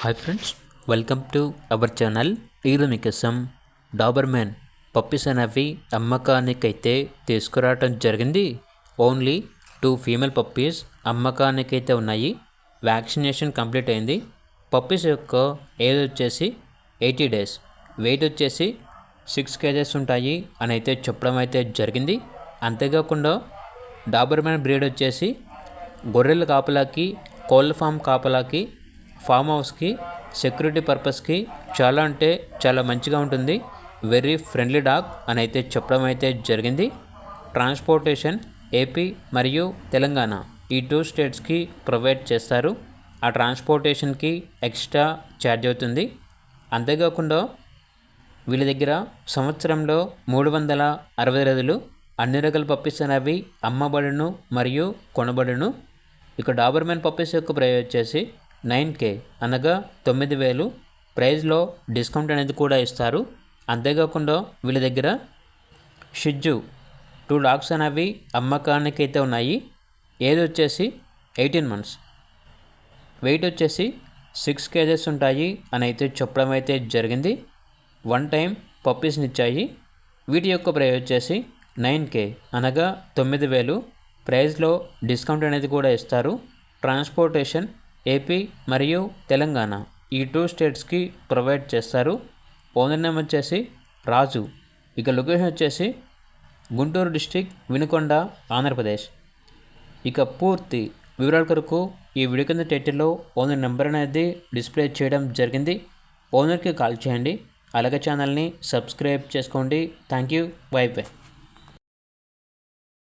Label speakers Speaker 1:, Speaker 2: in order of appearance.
Speaker 1: Hi friends, welcome to our channel. ఈరోజు మీకోసం Doberman puppies అనేవి అమ్మకానికైతే తీసుకురావడం జరిగింది. ఓన్లీ 2 ఫీమేల్ పప్పీస్ అమ్మకానికైతే ఉన్నాయి. వ్యాక్సినేషన్ కంప్లీట్ అయింది. పప్పీస్ యొక్క ఏజ్ వచ్చేసి 80 డేస్, వెయిట్ వచ్చేసి 6 kgs ఉంటాయి అని అయితే చెప్పడం అయితే జరిగింది. అంతేకాకుండా డాబర్మ్యాన్ బ్రీడ్ వచ్చేసి గొర్రెల కాపలాకి, కోళ్ళ ఫామ్ కాపలాకి, ఫామ్ హౌస్కి, సెక్యూరిటీ పర్పస్కి చాలా అంటే చాలా మంచిగా ఉంటుంది. వెరీ ఫ్రెండ్లీ డాగ్ అని అయితే చెప్పడం అయితే జరిగింది. ట్రాన్స్పోర్టేషన్ ఏపీ మరియు తెలంగాణ ఈ 2 స్టేట్స్కి ప్రొవైడ్ చేస్తారు. ఆ ట్రాన్స్పోర్టేషన్కి ఎక్స్ట్రా ఛార్జ్ అవుతుంది. అంతేకాకుండా వీళ్ళ దగ్గర సంవత్సరంలో 360 రోజులు అన్ని రకాల పప్పీస్ అనేవి అమ్మబడును మరియు కొనబడును. ఇక డాబర్మ్యాన్ పప్పీస్ యొక్క ప్రైస్ వచ్చేసి 9K అనగా 9,000. ప్రైస్లో డిస్కౌంట్ అనేది కూడా ఇస్తారు. అంతేకాకుండా వీళ్ళ దగ్గర షిజ్జు 2 డాగ్స్ అనేవి అమ్మకానికి అయితే ఉన్నాయి. ఏజ్ వచ్చేసి 18 months, వెయిట్ వచ్చేసి 6 kgs ఉంటాయి అని అయితే చెప్పడం అయితే జరిగింది. 1 టైం పప్పీస్ని ఇచ్చాయి. వీటి యొక్క ప్రైస్ వచ్చేసి 9K అనగా 9,000. ప్రైస్లో డిస్కౌంట్ అనేది కూడా ఇస్తారు. ట్రాన్స్పోర్టేషన్ ఏపీ మరియు తెలంగాణ ఈ 2 స్టేట్స్కి ప్రొవైడ్ చేస్తారు. ఓనర్ నేమ్ వచ్చేసి రాజు. ఇక లొకేషన్ వచ్చేసి గుంటూరు డిస్టిక్, వినుకొండ, ఆంధ్రప్రదేశ్. ఇక పూర్తి వివరాల కొరకు ఈ వీడియో కింద టైటిల్లో ఓనర్ నెంబర్ అనేది డిస్ప్లే చేయడం జరిగింది. ఓనర్కి కాల్ చేయండి. అలాగే ఛానల్ని సబ్స్క్రైబ్ చేసుకోండి. Thank you. By by.